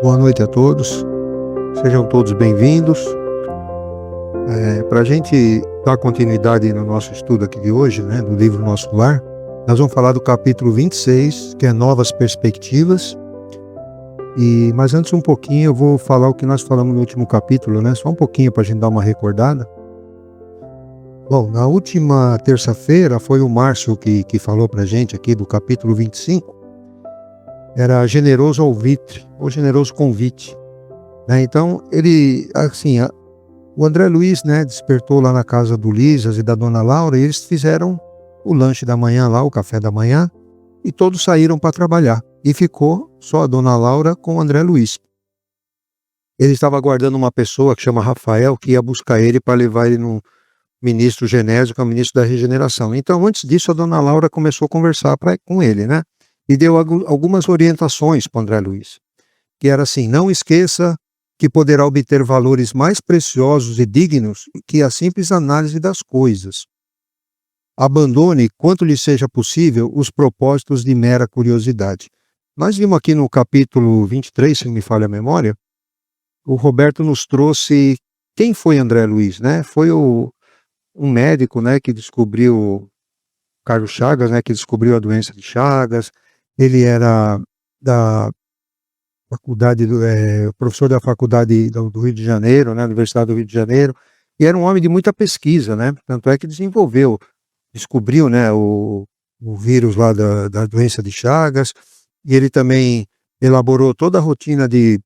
Boa noite a todos, sejam todos bem-vindos. Para a gente dar continuidade no nosso estudo aqui de hoje, né, do livro Nosso Lar, nós vamos falar do capítulo 26, que é Novas Perspectivas. Mas antes um pouquinho eu vou falar o que nós falamos no último capítulo, né, só um pouquinho para a gente dar uma recordada. Bom, na última terça-feira foi o Márcio que falou para a gente aqui do capítulo 25, era generoso alvitre, ou generoso convite. Então, ele, assim, o André Luiz, né, despertou lá na casa do Lisas e da Dona Laura, e eles fizeram o lanche da manhã lá, o café da manhã, e todos saíram para trabalhar. E ficou só a Dona Laura com o André Luiz. Ele estava aguardando uma pessoa que chama Rafael, que ia buscar ele para levar ele no ministro Genésio, que é o ministro da Regeneração. Então, antes disso, a Dona Laura começou a conversar com ele, né? E deu algumas orientações para o André Luiz, que era assim: não esqueça que poderá obter valores mais preciosos e dignos que a simples análise das coisas. Abandone, quanto lhe seja possível, os propósitos de mera curiosidade. Nós vimos aqui no capítulo 23, se não me falha a memória, o Roberto nos trouxe quem foi André Luiz, né? Foi um médico, né, que descobriu, Carlos Chagas, né, que descobriu a doença de Chagas. Ele era da faculdade, professor da faculdade do Rio de Janeiro, né, Universidade do Rio de Janeiro, e era um homem de muita pesquisa, né, tanto é que descobriu, né, o vírus lá da doença de Chagas, e ele também elaborou toda a rotina de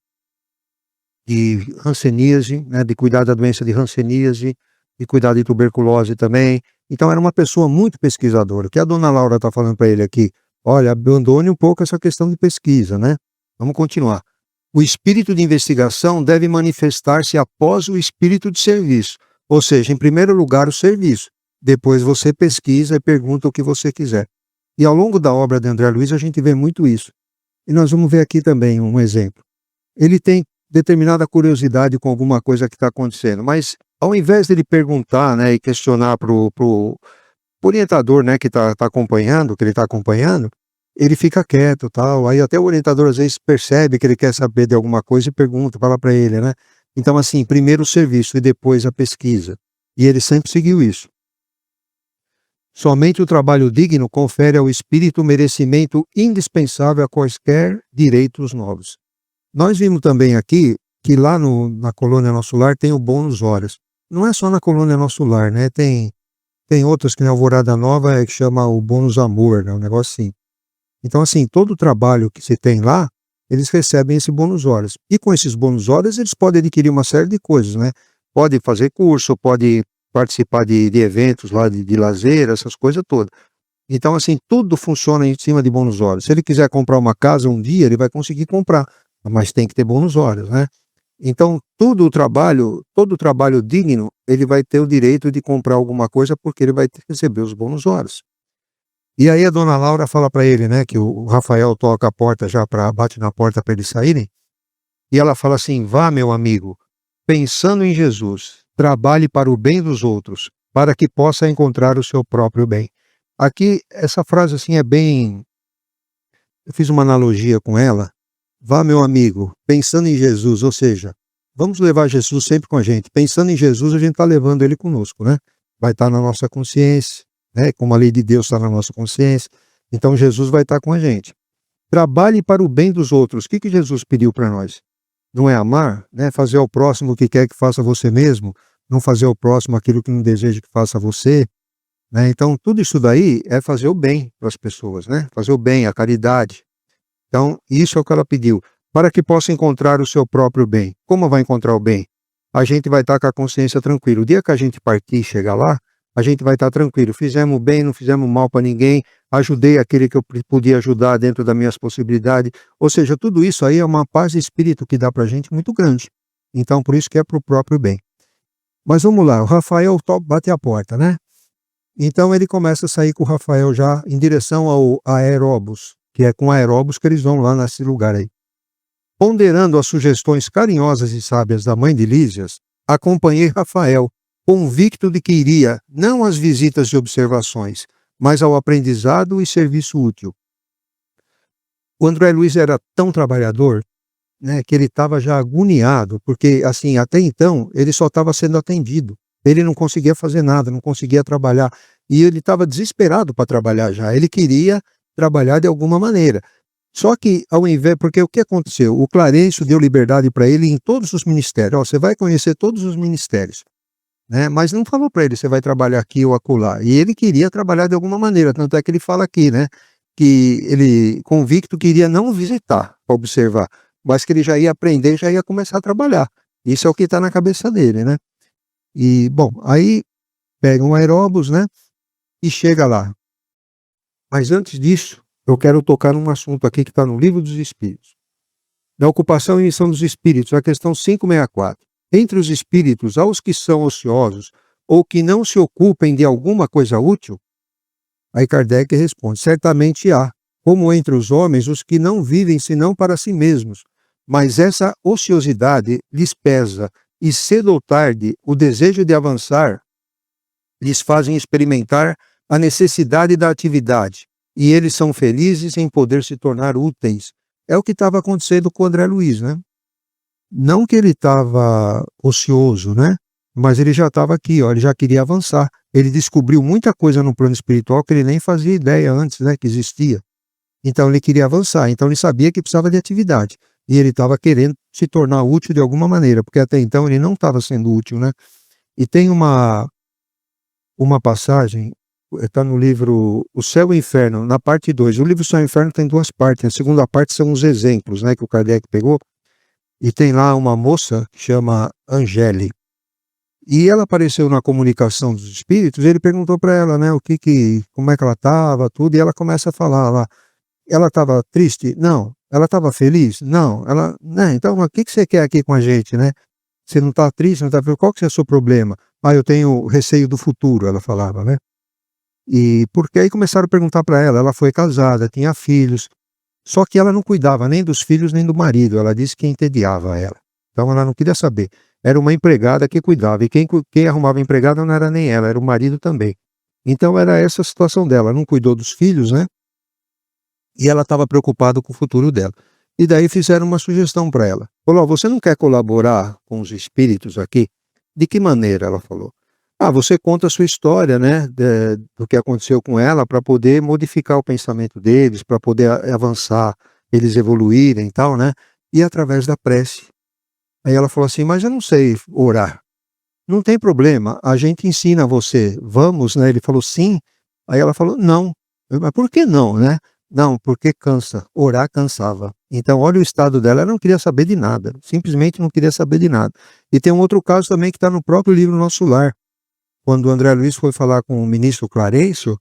hanseníase, né, de cuidar da doença de hanseníase, de cuidar de tuberculose também. Então era uma pessoa muito pesquisadora. O que a Dona Laura está falando para ele aqui? Olha, abandone um pouco essa questão de pesquisa, né? Vamos continuar. O espírito de investigação deve manifestar-se após o espírito de serviço. Ou seja, em primeiro lugar, o serviço. Depois você pesquisa e pergunta o que você quiser. E ao longo da obra de André Luiz a gente vê muito isso. E nós vamos ver aqui também um exemplo. Ele tem determinada curiosidade com alguma coisa que está acontecendo, mas ao invés de ele perguntar, né, e questionar para o orientador, né, que está acompanhando, que ele está acompanhando, ele fica quieto, tal. Aí até o orientador às vezes percebe que ele quer saber de alguma coisa e pergunta, fala para ele, né? Então, assim, primeiro o serviço e depois a pesquisa. E ele sempre seguiu isso. Somente o trabalho digno confere ao espírito merecimento indispensável a quaisquer direitos novos. Nós vimos também aqui que lá na Colônia Nosso Lar tem o bônus horas. Não é só na Colônia Nosso Lar, né? Tem outras que na Alvorada Nova que chama o bônus amor, né? Um negócio assim. Então, assim, todo o trabalho que se tem lá, eles recebem esse bônus horas. E com esses bônus horas, eles podem adquirir uma série de coisas, né? Pode fazer curso, pode participar de eventos lá de lazer, essas coisas todas. Então, assim, tudo funciona em cima de bônus horas. Se ele quiser comprar uma casa um dia, ele vai conseguir comprar, mas tem que ter bônus horas, né? Então, todo o trabalho digno, ele vai ter o direito de comprar alguma coisa porque ele vai receber os bônus horas. E aí a Dona Laura fala para ele, né, que o Rafael toca a porta bate na porta para eles saírem, e ela fala assim: vá, meu amigo, pensando em Jesus, trabalhe para o bem dos outros, para que possa encontrar o seu próprio bem. Aqui, essa frase assim é bem... Eu fiz uma analogia com ela. Vá, meu amigo, pensando em Jesus, ou seja, vamos levar Jesus sempre com a gente. Pensando em Jesus, a gente está levando ele conosco, né? Vai estar na nossa consciência, né? Como a lei de Deus está na nossa consciência. Então Jesus vai estar com a gente. Trabalhe para o bem dos outros. O que Jesus pediu para nós? Não é amar, né? Fazer ao próximo o que quer que faça você mesmo, não fazer ao próximo aquilo que não deseja que faça você, né? Então tudo isso daí é fazer o bem para as pessoas, né? Fazer o bem, a caridade. Então, isso é o que ela pediu, para que possa encontrar o seu próprio bem. Como vai encontrar o bem? A gente vai estar com a consciência tranquila. O dia que a gente partir e chegar lá, a gente vai estar tranquilo. Fizemos bem, não fizemos mal para ninguém, ajudei aquele que eu podia ajudar dentro das minhas possibilidades. Ou seja, tudo isso aí é uma paz de espírito que dá para a gente muito grande. Então, por isso que é para o próprio bem. Mas vamos lá, o Rafael bate a porta, né? Então, ele começa a sair com o Rafael já em direção ao Aeróbus, que é com Aeróbus que eles vão lá nesse lugar aí. Ponderando as sugestões carinhosas e sábias da mãe de Lísias, acompanhei Rafael, convicto de que iria, não às visitas de observações, mas ao aprendizado e serviço útil. O André Luiz era tão trabalhador né, que ele estava já agoniado, porque, assim, até então, ele só estava sendo atendido. Ele não conseguia fazer nada, não conseguia trabalhar. E ele estava desesperado para trabalhar já. Ele queria trabalhar de alguma maneira. Só que, ao invés, porque o que aconteceu? O Clarencio deu liberdade para ele em todos os ministérios. Ó, você vai conhecer todos os ministérios, né? Mas não falou para ele, você vai trabalhar aqui ou acolá. E ele queria trabalhar de alguma maneira, tanto é que ele fala aqui, né? Que ele, convicto, queria não visitar, para observar, mas que ele já ia aprender, já ia começar a trabalhar. Isso é o que está na cabeça dele, né? E, bom, aí pega um aeróbus, né? E chega lá. Mas antes disso, eu quero tocar num assunto aqui que está no Livro dos Espíritos. Da ocupação e missão dos espíritos, a questão 564. Entre os espíritos, há os que são ociosos ou que não se ocupem de alguma coisa útil? Aí Kardec responde, certamente há, como entre os homens, os que não vivem senão para si mesmos, mas essa ociosidade lhes pesa, e cedo ou tarde o desejo de avançar lhes fazem experimentar a necessidade da atividade, e eles são felizes em poder se tornar úteis. É o que estava acontecendo com o André Luiz, né? Não que ele estava ocioso, né? Mas ele já estava aqui, ó, ele já queria avançar. Ele descobriu muita coisa no plano espiritual que ele nem fazia ideia antes, né, que existia. Então ele queria avançar, então ele sabia que precisava de atividade. E ele estava querendo se tornar útil de alguma maneira, porque até então ele não estava sendo útil, né? E tem uma passagem, está no livro O Céu e o Inferno, na parte 2. O livro O Céu e o Inferno tem duas partes. A segunda parte são os exemplos, né, que o Kardec pegou. E tem lá uma moça que chama Angele. E ela apareceu na comunicação dos espíritos, e ele perguntou para ela, né, como é que ela estava, tudo, e ela começa a falar lá. Ela estava triste? Não. Ela estava feliz? Não. Ela, né, então, o que você quer aqui com a gente, né? Você não está triste, não está feliz? Qual que é o seu problema? Ah, eu tenho receio do futuro, ela falava, né? E porque aí começaram a perguntar para ela foi casada, tinha filhos, só que ela não cuidava nem dos filhos nem do marido, ela disse que entediava ela. Então ela não queria saber. Era uma empregada que cuidava, e quem arrumava empregada não era nem ela, era o marido também. Então era essa a situação dela, não cuidou dos filhos, né? E ela estava preocupada com o futuro dela. E daí fizeram uma sugestão para ela. Falou, você não quer colaborar com os espíritos aqui? De que maneira? Ela falou. Ah, você conta a sua história, né, do que aconteceu com ela, para poder modificar o pensamento deles, para poder avançar, eles evoluírem e tal, né? E através da prece. Aí ela falou assim, mas eu não sei orar. Não tem problema, a gente ensina você. Vamos, né? Ele falou sim. Aí ela falou não. Mas por que não, né? Não, porque cansa. Orar cansava. Então, olha o estado dela, ela não queria saber de nada. Simplesmente não queria saber de nada. E tem um outro caso também que está no próprio livro Nosso Lar. Quando o André Luiz foi falar com o ministro Clarencio,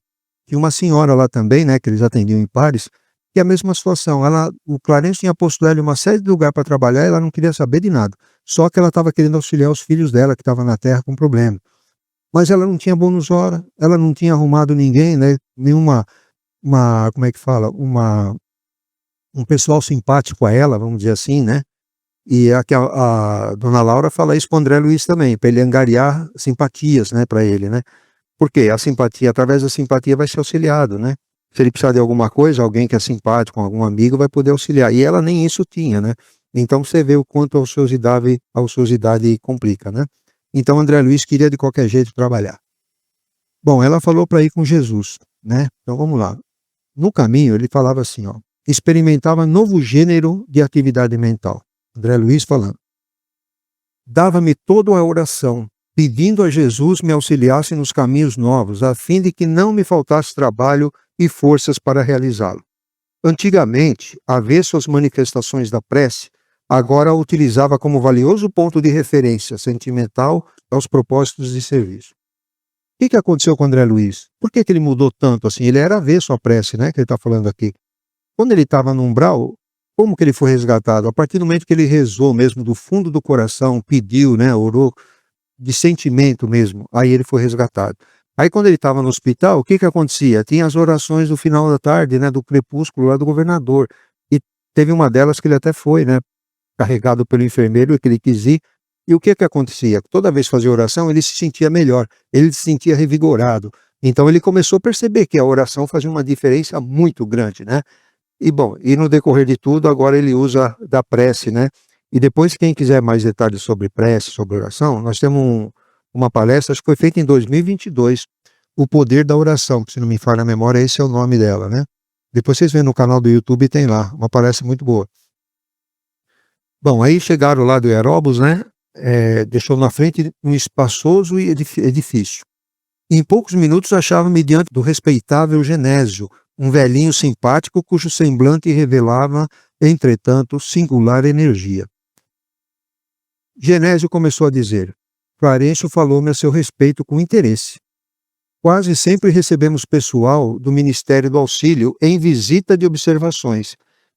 tinha uma senhora lá também, né, que eles atendiam em pares, que é a mesma situação. O Clarencio tinha posto ela em uma série de lugares para trabalhar e ela não queria saber de nada. Só que ela estava querendo auxiliar os filhos dela, que estavam na terra com problema. Mas ela não tinha bônus hora, ela não tinha arrumado ninguém, né, como é que fala, um pessoal simpático a ela, vamos dizer assim, né? E a dona Laura fala isso para o André Luiz também, para ele angariar simpatias, né, para ele, né? Porque a simpatia, através da simpatia vai ser auxiliado, né? Se ele precisar de alguma coisa, alguém que é simpático, algum amigo vai poder auxiliar. E ela nem isso tinha, né? Então você vê o quanto a ociosidade complica, né? Então André Luiz queria de qualquer jeito trabalhar. Bom, ela falou para ir com Jesus, né? Então vamos lá. No caminho ele falava assim, ó, experimentava novo gênero de atividade mental. André Luiz falando. Dava-me toda a oração, pedindo a Jesus me auxiliasse nos caminhos novos, a fim de que não me faltasse trabalho e forças para realizá-lo. Antigamente, avesso às manifestações da prece, agora a utilizava como valioso ponto de referência sentimental aos propósitos de serviço. O que aconteceu com André Luiz? Por que ele mudou tanto assim? Ele era avesso à prece, né, que ele está falando aqui. Quando ele estava no umbral, como que ele foi resgatado? A partir do momento que ele rezou mesmo do fundo do coração, pediu, né, orou de sentimento mesmo, aí ele foi resgatado. Aí quando ele estava no hospital, o que acontecia? Tinha as orações do final da tarde, né, do crepúsculo lá do governador. E teve uma delas que ele até foi, né, carregado pelo enfermeiro, que ele quis ir. E o que acontecia? Toda vez que fazia oração, ele se sentia melhor, ele se sentia revigorado. Então ele começou a perceber que a oração fazia uma diferença muito grande, né? E bom, e no decorrer de tudo, agora ele usa da prece, né? E depois, quem quiser mais detalhes sobre prece, sobre oração, nós temos uma palestra, acho que foi feita em 2022, O Poder da Oração, que se não me falha a memória, esse é o nome dela, né? Depois vocês veem no canal do YouTube, tem lá, uma palestra muito boa. Bom, aí chegaram lá do Aeróbus, né? Deixou na frente um espaçoso edifício. Em poucos minutos achava-me diante do respeitável Genésio, um velhinho simpático cujo semblante revelava, entretanto, singular energia. Genésio começou a dizer: Clarencio falou-me a seu respeito com interesse. Quase sempre recebemos pessoal do Ministério do Auxílio em visita de observações,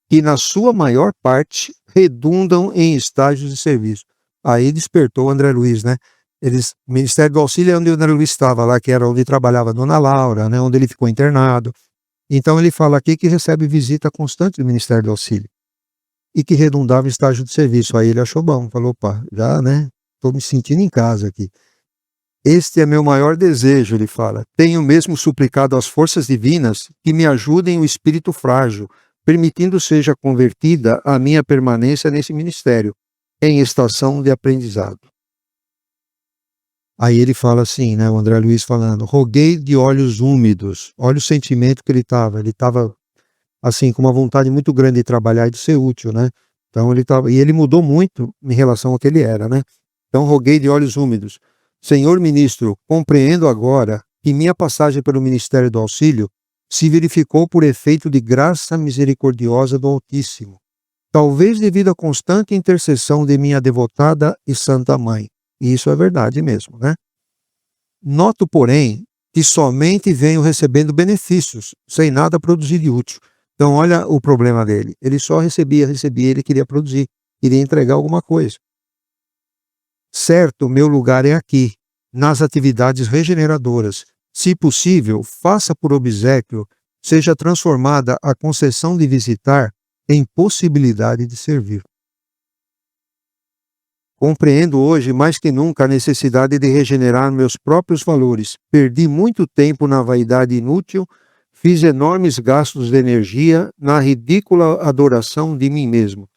que na sua maior parte redundam em estágios de serviço. Aí despertou o André Luiz, né? O Ministério do Auxílio é onde o André Luiz estava lá, que era onde trabalhava a Dona Laura, né? Onde ele ficou internado. Então ele fala aqui que recebe visita constante do Ministério do Auxílio e que redundava em estágio de serviço. Aí ele achou bom, falou, opa, já, né? Estou me sentindo em casa aqui. Este é meu maior desejo, ele fala. Tenho mesmo suplicado às forças divinas que me ajudem o espírito frágil, permitindo seja convertida a minha permanência nesse ministério, em estação de aprendizado. Aí ele fala assim, né, o André Luiz falando, roguei de olhos úmidos. Olha o sentimento que ele estava assim, com uma vontade muito grande de trabalhar e de ser útil, né? Então e ele mudou muito em relação ao que ele era, né? Então roguei de olhos úmidos. Senhor ministro, compreendo agora que minha passagem pelo Ministério do Auxílio se verificou por efeito de graça misericordiosa do Altíssimo, talvez devido à constante intercessão de minha devotada e santa mãe. E isso é verdade mesmo, né? Noto, porém, que somente venho recebendo benefícios, sem nada produzir de útil. Então, olha o problema dele. Ele só recebia, ele queria produzir, queria entregar alguma coisa. Certo, meu lugar é aqui, nas atividades regeneradoras. Se possível, faça por obséquio, seja transformada a concessão de visitar em possibilidade de servir. Compreendo hoje mais que nunca a necessidade de regenerar meus próprios valores. Perdi muito tempo na vaidade inútil, fiz enormes gastos de energia na ridícula adoração de mim mesmo.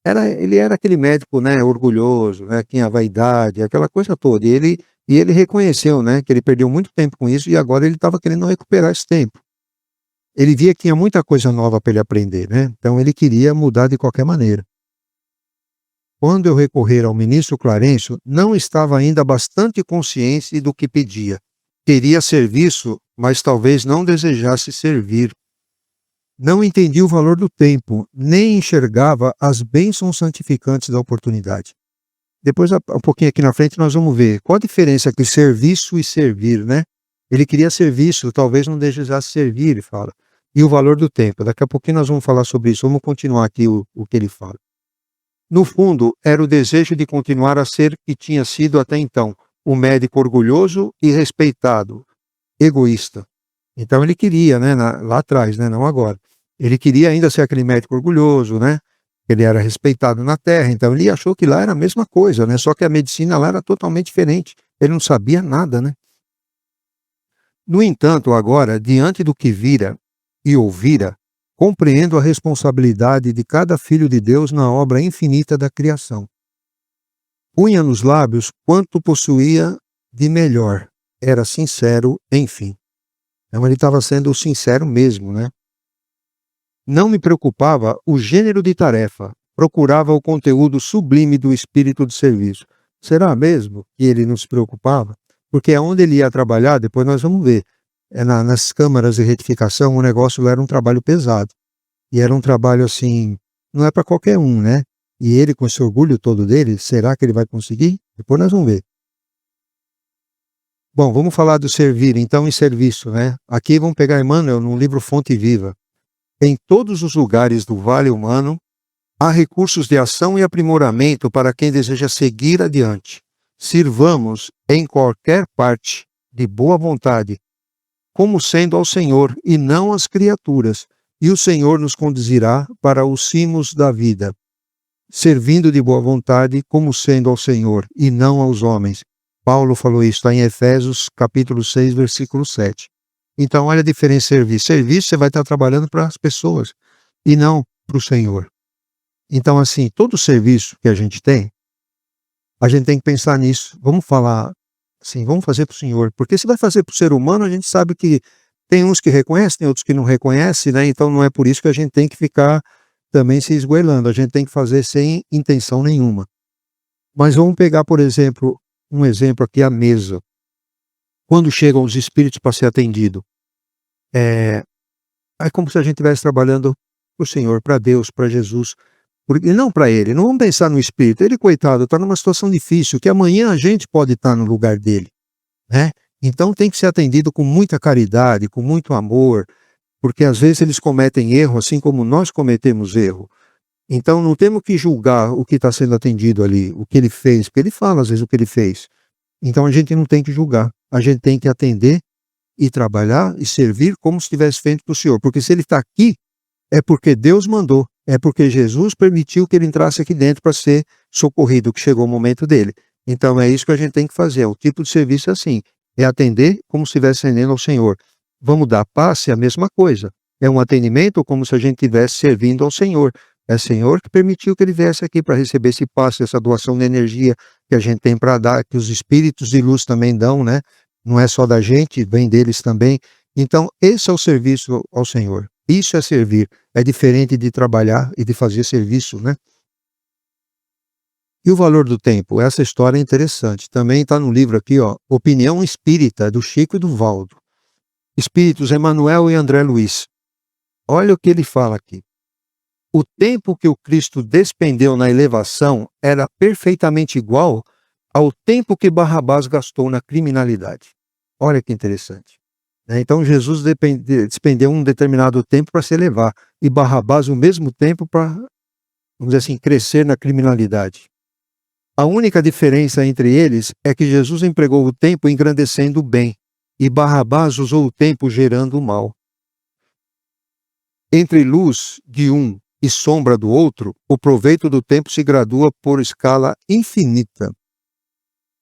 Ele era aquele médico, né, orgulhoso, né, tinha vaidade, aquela coisa toda. E ele reconheceu, né, que ele perdeu muito tempo com isso e agora ele estava querendo recuperar esse tempo. Ele via que tinha muita coisa nova para ele aprender, né? Então ele queria mudar de qualquer maneira. Quando eu recorrer ao ministro Clarencio, não estava ainda bastante consciente do que pedia. Queria serviço, mas talvez não desejasse servir. Não entendia o valor do tempo, nem enxergava as bênçãos santificantes da oportunidade. Depois, um pouquinho aqui na frente, nós vamos ver qual a diferença entre serviço e servir, né? Ele queria serviço, talvez não desejasse servir, ele fala. E o valor do tempo. Daqui a pouquinho nós vamos falar sobre isso. Vamos continuar aqui o que ele fala. No fundo, era o desejo de continuar a ser que tinha sido até então, um médico orgulhoso e respeitado, egoísta. Então ele queria, né, lá atrás, né, não agora. Ele queria ainda ser aquele médico orgulhoso, né? Ele era respeitado na Terra, então ele achou que lá era a mesma coisa, né? Só que a medicina lá era totalmente diferente. Ele não sabia nada, né? No entanto, agora, diante do que vira e ouvira, compreendo a responsabilidade de cada filho de Deus na obra infinita da criação. Punha nos lábios quanto possuía de melhor. Era sincero, enfim. Então ele estava sendo sincero mesmo, né? Não me preocupava o gênero de tarefa, procurava o conteúdo sublime do espírito de serviço. Será mesmo que ele não se preocupava? Porque aonde ele ia trabalhar, depois nós vamos ver, nas câmaras de retificação, o negócio era um trabalho pesado. E era um trabalho assim, não é para qualquer um, né? E ele, com esse orgulho todo dele, será que ele vai conseguir? Depois nós vamos ver. Bom, vamos falar do servir, então, em serviço, né? Aqui vamos pegar Emmanuel no livro Fonte Viva. Em todos os lugares do vale humano, há recursos de ação e aprimoramento para quem deseja seguir adiante. Sirvamos em qualquer parte, de boa vontade, como sendo ao Senhor e não às criaturas, e o Senhor nos conduzirá para os cimos da vida. Servindo de boa vontade, como sendo ao Senhor e não aos homens. Paulo falou isso lá em Efésios, capítulo 6, versículo 7. Então, olha a diferença de serviço. Serviço, você vai estar trabalhando para as pessoas. e não para o Senhor. Então, assim, todo serviço que a gente tem que pensar nisso. Vamos falar assim, vamos fazer para o Senhor, porque se vai fazer para o ser humano, a gente sabe que tem uns que reconhecem, tem outros que não reconhecem, né? Então não é por isso que a gente tem que ficar também se esgoelando, a gente tem que fazer sem intenção nenhuma. Mas vamos pegar, por exemplo, um exemplo aqui, a mesa. Quando chegam os espíritos para ser atendido, é como se a gente estivesse trabalhando para o Senhor, para Deus, para Jesus, e não para ele. Não vamos pensar no espírito. Ele, coitado, está numa situação difícil, que amanhã a gente pode estar no lugar dele, né? Então tem que ser atendido com muita caridade, com muito amor, porque às vezes eles cometem erro, assim como nós cometemos erro. Então não temos que julgar o que está sendo atendido ali, o que ele fez, porque ele fala às vezes o que ele fez. Então a gente não tem que julgar, a gente tem que atender e trabalhar e servir como se estivesse feito para o Senhor, porque se ele está aqui, é porque Deus mandou, é porque Jesus permitiu que ele entrasse aqui dentro para ser socorrido, que chegou o momento dele. Então é isso que a gente tem que fazer, o tipo de serviço é assim, é atender como se estivesse atendendo ao Senhor. Vamos dar passe, é a mesma coisa, é um atendimento como se a gente estivesse servindo ao Senhor. É o Senhor que permitiu que ele viesse aqui para receber esse passe, essa doação de energia que a gente tem para dar, que os espíritos de luz também dão, né? Não é só da gente, vem deles também. Então, esse é o serviço ao Senhor. Isso é servir. É diferente de trabalhar e de fazer serviço, né? E o valor do tempo? Essa história é interessante. Também está no livro aqui, ó, Opinião Espírita, do Chico e do Valdo. Espíritos Emanuel e André Luiz. Olha o que ele fala aqui. O tempo que o Cristo despendeu na elevação era perfeitamente igual ao tempo que Barrabás gastou na criminalidade. Olha que interessante. Então Jesus despendeu um determinado tempo para se elevar e Barrabás o mesmo tempo para, vamos dizer assim, crescer na criminalidade. A única diferença entre eles é que Jesus empregou o tempo engrandecendo o bem e Barrabás usou o tempo gerando o mal. Entre luz de um e sombra do outro, o proveito do tempo se gradua por escala infinita.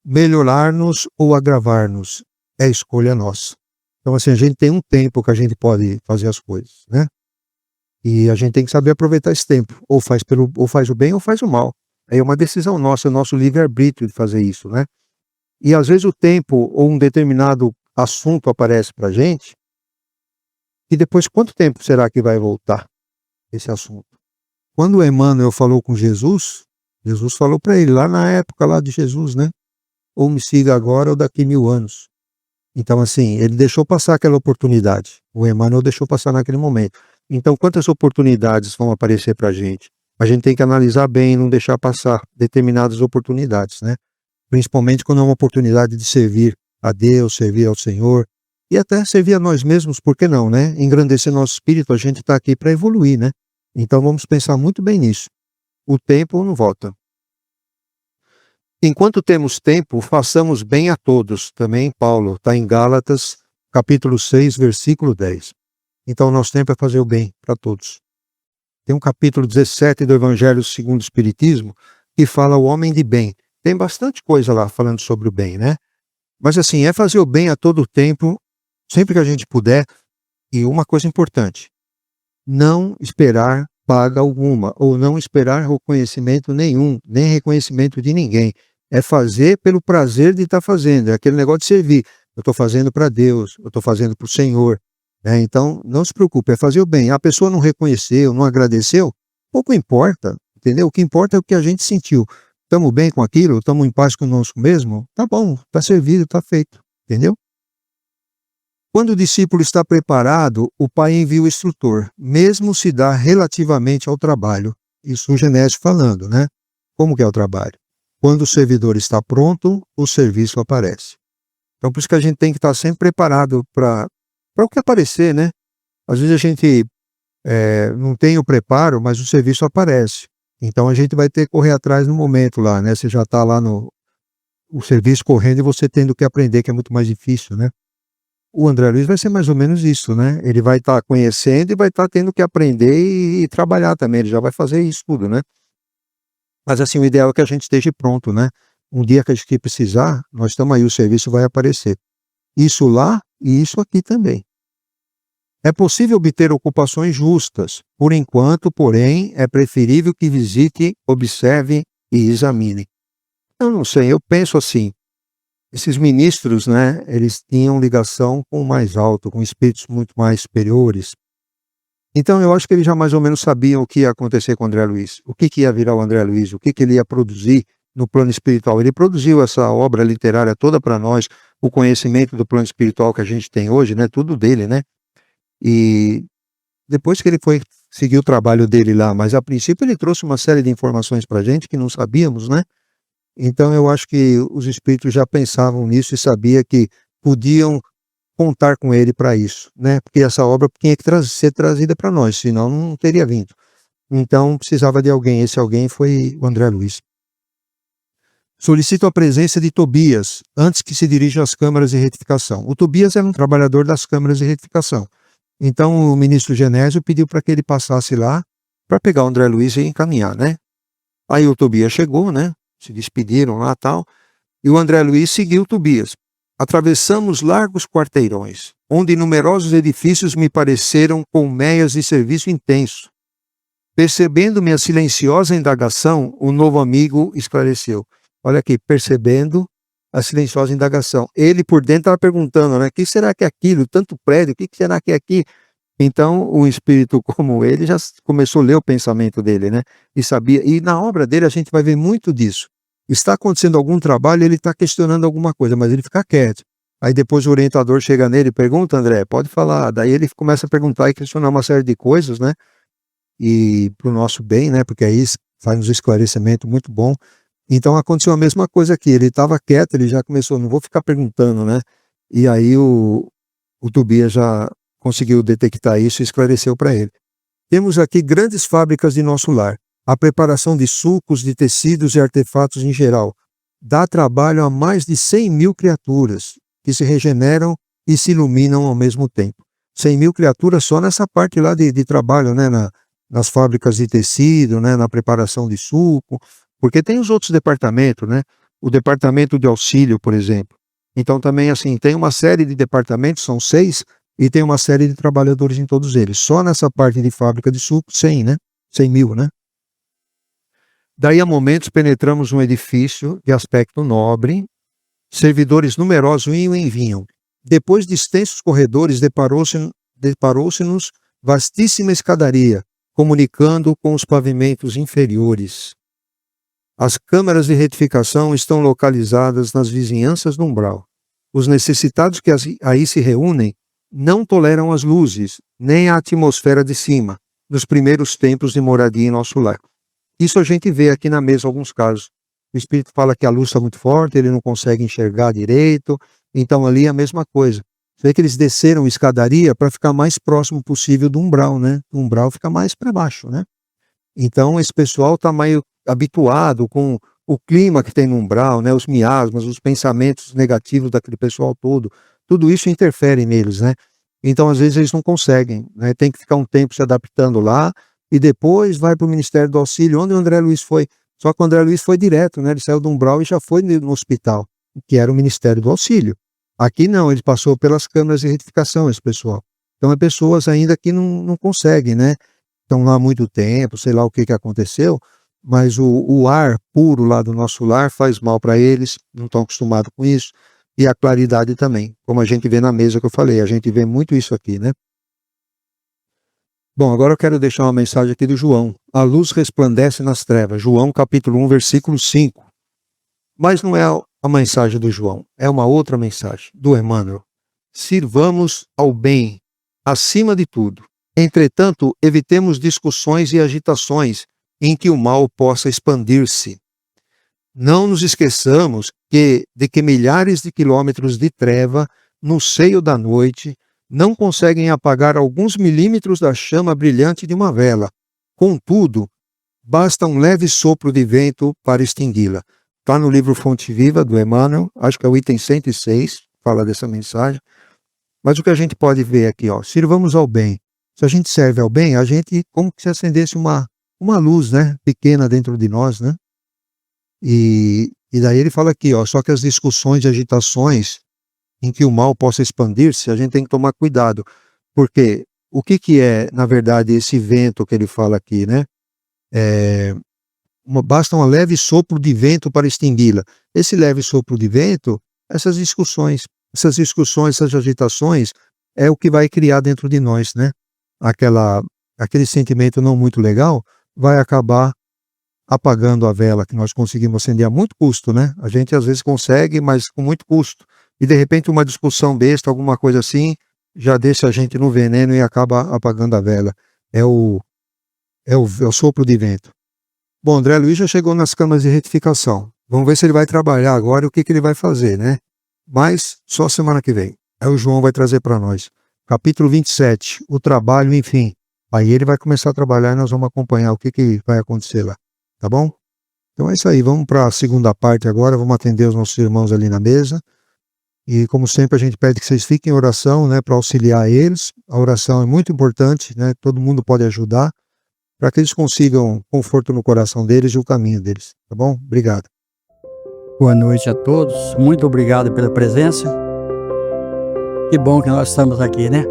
Melhorar-nos ou agravar-nos é escolha nossa. Então, assim, a gente tem um tempo que a gente pode fazer as coisas, né? E a gente tem que saber aproveitar esse tempo. Ou faz o bem ou faz o mal. É uma decisão nossa, é nosso livre-arbítrio de fazer isso, né? E às vezes o tempo ou um determinado assunto aparece para a gente, e depois quanto tempo será que vai voltar esse assunto? Quando Emmanuel falou com Jesus, Jesus falou para ele, lá na época lá de Jesus, né? Ou me siga agora ou daqui 1000 anos. Então, assim, ele deixou passar aquela oportunidade. O Emmanuel deixou passar naquele momento. Então, quantas oportunidades vão aparecer para a gente? A gente tem que analisar bem e não deixar passar determinadas oportunidades, né? Principalmente quando é uma oportunidade de servir a Deus, servir ao Senhor e até servir a nós mesmos, por que não, né? Engrandecer nosso espírito, a gente está aqui para evoluir, né? Então vamos pensar muito bem nisso. O tempo não volta. Enquanto temos tempo, façamos bem a todos. Também Paulo está em Gálatas, capítulo 6, versículo 10. Então nosso tempo é fazer o bem para todos. Tem um capítulo 17 do Evangelho segundo o Espiritismo que fala o homem de bem. Tem bastante coisa lá falando sobre o bem, né? Mas assim, é fazer o bem a todo tempo, sempre que a gente puder. E uma coisa importante, não esperar paga alguma, ou não esperar reconhecimento nenhum, nem reconhecimento de ninguém. É fazer pelo prazer de estar fazendo, é aquele negócio de servir. Eu estou fazendo para Deus, eu estou fazendo para o Senhor. Então, não se preocupe, é fazer o bem. A pessoa não reconheceu, não agradeceu, pouco importa, entendeu? O que importa é o que a gente sentiu. Estamos bem com aquilo? Estamos em paz conosco mesmo? Tá bom, está servido, está feito, entendeu? Quando o discípulo está preparado, o pai envia o instrutor, mesmo se dá relativamente ao trabalho. Isso o Genésio falando, né? Como que é o trabalho? Quando o servidor está pronto, o serviço aparece. Então, por isso que a gente tem que estar sempre preparado para o que aparecer, né? Às vezes a gente não tem o preparo, mas o serviço aparece. Então, a gente vai ter que correr atrás no momento lá, né? Você já está lá o serviço correndo e você tendo que aprender, que é muito mais difícil, né? O André Luiz vai ser mais ou menos isso, né? Ele vai estar conhecendo e vai estar tendo que aprender e trabalhar também. Ele já vai fazer isso tudo, né? Mas assim, o ideal é que a gente esteja pronto, né? Um dia que a gente precisar, nós estamos aí, o serviço vai aparecer. Isso lá e isso aqui também. É possível obter ocupações justas. Por enquanto, porém, é preferível que visite, observe e examine. Eu não sei, eu penso assim, esses ministros, né, eles tinham ligação com o mais alto, com espíritos muito mais superiores. Então eu acho que eles já mais ou menos sabiam o que ia acontecer com o André Luiz, o que ia virar o André Luiz, o que ele ia produzir no plano espiritual. Ele produziu essa obra literária toda para nós, o conhecimento do plano espiritual que a gente tem hoje, né, tudo dele, né? E depois que ele foi seguir o trabalho dele lá, mas a princípio ele trouxe uma série de informações para a gente que não sabíamos, né? Então eu acho que os espíritos já pensavam nisso e sabia que podiam contar com ele para isso, né? Porque essa obra tinha que ser trazida para nós, senão não teria vindo. Então precisava de alguém, esse alguém foi o André Luiz. Solicito a presença de Tobias, antes que se dirija às câmaras de retificação. O Tobias era um trabalhador das câmaras de retificação. Então o ministro Genésio pediu para que ele passasse lá para pegar o André Luiz e encaminhar, né? Aí o Tobias chegou, né? Se despediram lá e tal, e o André Luiz seguiu o Tobias. Atravessamos largos quarteirões, onde numerosos edifícios me pareceram colmeias de serviço intenso. Percebendo minha silenciosa indagação, o novo amigo esclareceu. Olha aqui, percebendo a silenciosa indagação. Ele por dentro estava perguntando, né? O que será que é aquilo? Tanto prédio, o que será que é aqui? Então, um espírito como ele já começou a ler o pensamento dele, né? E sabia. E na obra dele a gente vai ver muito disso. Está acontecendo algum trabalho, ele está questionando alguma coisa, mas ele fica quieto. Aí depois o orientador chega nele e pergunta, André, pode falar. Daí ele começa a perguntar e questionar uma série de coisas, né? E para o nosso bem, né? Porque aí faz um esclarecimento muito bom. Então aconteceu a mesma coisa aqui. Ele estava quieto, ele já começou, não vou ficar perguntando, né? E aí o Tobias já conseguiu detectar isso e esclareceu para ele. Temos aqui grandes fábricas de nosso lar. A preparação de sucos, de tecidos e artefatos em geral dá trabalho a mais de 100.000 criaturas que se regeneram e se iluminam ao mesmo tempo. 100.000 criaturas só nessa parte lá de trabalho, né? Nas fábricas de tecido, né? Na preparação de suco, porque tem os outros departamentos, né? O departamento de auxílio, por exemplo. Então também assim, tem uma série de departamentos, são 6, e tem uma série de trabalhadores em todos eles. Só nessa parte de fábrica de suco, 100, né? 100.000, né? Daí a momentos penetramos um edifício de aspecto nobre, servidores numerosos iam e vinham. Depois de extensos corredores, deparou-se-nos vastíssima escadaria, comunicando com os pavimentos inferiores. As câmaras de retificação estão localizadas nas vizinhanças do umbral. Os necessitados que aí se reúnem não toleram as luzes, nem a atmosfera de cima, nos primeiros tempos de moradia em nosso lar. Isso a gente vê aqui na mesa em alguns casos. O espírito fala que a luz está muito forte, ele não consegue enxergar direito, então ali é a mesma coisa. Você vê que eles desceram a escadaria para ficar mais próximo possível do umbral, né? O umbral fica mais para baixo, né? Então esse pessoal está meio habituado com o clima que tem no umbral, né? Os miasmas, os pensamentos negativos daquele pessoal todo. Tudo isso interfere neles, né? Então, às vezes, eles não conseguem, né? Tem que ficar um tempo se adaptando lá e depois vai para o Ministério do Auxílio, onde o André Luiz foi. Só que o André Luiz foi direto, né? Ele saiu do umbral e já foi no hospital, que era o Ministério do Auxílio. Aqui não, ele passou pelas câmaras de retificação, esse pessoal. Então, é pessoas ainda que não conseguem, né? Estão lá há muito tempo, sei lá o que aconteceu, mas o ar puro lá do nosso lar faz mal para eles, não estão acostumados com isso. E a claridade também, como a gente vê na mesa que eu falei, a gente vê muito isso aqui, né? Bom, agora eu quero deixar uma mensagem aqui do João. A luz resplandece nas trevas. João capítulo 1, versículo 5. Mas não é a mensagem do João, é uma outra mensagem, do Emmanuel. Sirvamos ao bem, acima de tudo. Entretanto, evitemos discussões e agitações em que o mal possa expandir-se. Não nos esqueçamos de que milhares de quilômetros de treva, no seio da noite, não conseguem apagar alguns milímetros da chama brilhante de uma vela. Contudo, basta um leve sopro de vento para extingui-la. Está no livro Fonte Viva, do Emmanuel, acho que é o item 106, fala dessa mensagem. Mas o que a gente pode ver aqui, ó, sirvamos ao bem. Se a gente serve ao bem, a gente como que se acendesse uma luz, né, pequena dentro de nós, né? E daí ele fala aqui, ó, só que as discussões e agitações em que o mal possa expandir-se, a gente tem que tomar cuidado, porque O que que é, na verdade, esse vento que ele fala aqui, né? Basta um leve sopro de vento para extingui-la. Esse leve sopro de vento, essas discussões, essas agitações, é o que vai criar dentro de nós, né? Aquele sentimento não muito legal vai acabar apagando a vela que nós conseguimos acender a muito custo, né? A gente às vezes consegue, mas com muito custo. E de repente uma discussão besta, alguma coisa assim, já deixa a gente no veneno e acaba apagando a vela. É o sopro de vento. Bom, André Luiz já chegou nas câmaras de retificação. Vamos ver se ele vai trabalhar agora e o que que ele vai fazer, né? Mas só semana que vem. Aí o João vai trazer para nós. Capítulo 27, o trabalho, enfim. Aí ele vai começar a trabalhar e nós vamos acompanhar o que que vai acontecer lá. Tá bom? Então é isso aí. Vamos para a segunda parte agora. Vamos atender os nossos irmãos ali na mesa. E como sempre a gente pede que vocês fiquem em oração, né, para auxiliar eles. A oração é muito importante, né? Todo mundo pode ajudar para que eles consigam conforto no coração deles e o caminho deles, tá bom? Obrigado. Boa noite a todos, muito obrigado pela presença. Que bom que nós estamos aqui, né?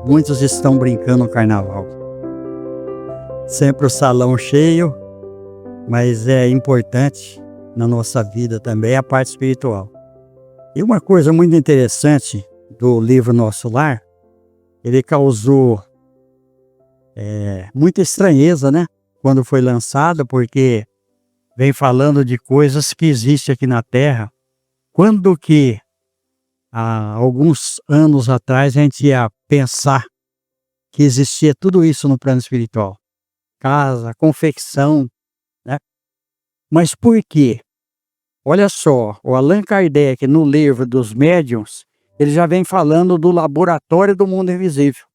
Muitos estão brincando no carnaval. Sempre o salão cheio, mas é importante na nossa vida também a parte espiritual. E uma coisa muito interessante do livro Nosso Lar, ele causou muita estranheza, né? Quando foi lançado, porque vem falando de coisas que existem aqui na Terra. Quando que, há alguns anos atrás, a gente ia pensar que existia tudo isso no plano espiritual? Casa, confecção, né? Mas por quê? Olha só, o Allan Kardec, no livro dos Médiuns, ele já vem falando do laboratório do mundo invisível.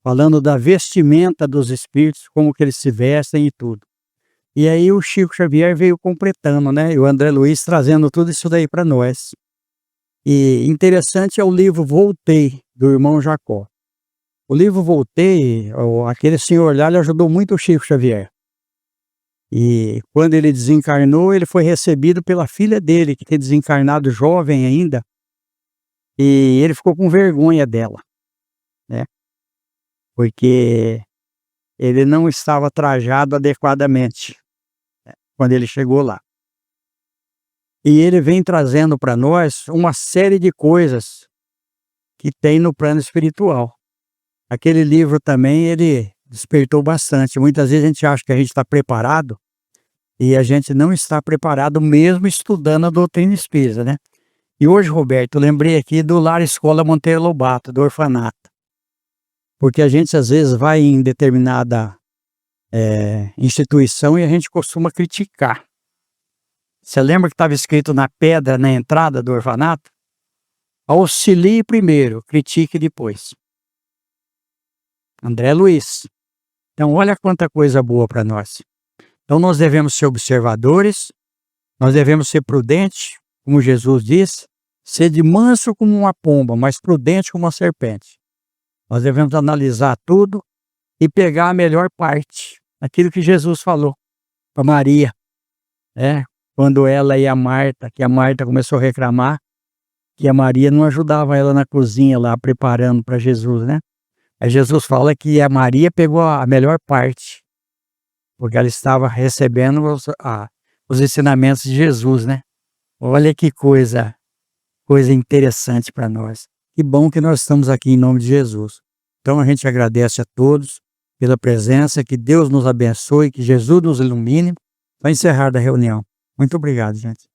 Falando da vestimenta dos espíritos, como que eles se vestem e tudo. E aí o Chico Xavier veio completando, né? E o André Luiz trazendo tudo isso daí para nós. E interessante é o livro Voltei, do irmão Jacó. O livro Voltei, aquele senhor lá, ele ajudou muito o Chico Xavier. E quando ele desencarnou, ele foi recebido pela filha dele, que tinha desencarnado jovem ainda. E ele ficou com vergonha dela, né? Porque ele não estava trajado adequadamente, né, quando ele chegou lá. E ele vem trazendo para nós uma série de coisas que tem no plano espiritual. Aquele livro também, ele despertou bastante. Muitas vezes a gente acha que a gente está preparado e a gente não está preparado mesmo estudando a doutrina espírita, né? E hoje, Roberto, eu lembrei aqui do Lar Escola Monteiro Lobato, do orfanato. Porque a gente às vezes vai em determinada instituição e a gente costuma criticar. Você lembra que estava escrito na pedra na entrada do orfanato? Auxilie primeiro, critique depois. André Luiz. Então olha quanta coisa boa para nós. Então nós devemos ser observadores, nós devemos ser prudentes, como Jesus disse, ser de manso como uma pomba, mas prudente como uma serpente. Nós devemos analisar tudo e pegar a melhor parte, aquilo que Jesus falou para Maria, né? Quando ela e a Marta, que a Marta começou a reclamar, que a Maria não ajudava ela na cozinha lá, preparando para Jesus, né? Aí Jesus fala que a Maria pegou a melhor parte, porque ela estava recebendo os ensinamentos de Jesus, né? Olha que coisa interessante para nós. Que bom que nós estamos aqui em nome de Jesus. Então a gente agradece a todos pela presença, que Deus nos abençoe, que Jesus nos ilumine. Para encerrar da reunião. Muito obrigado, gente.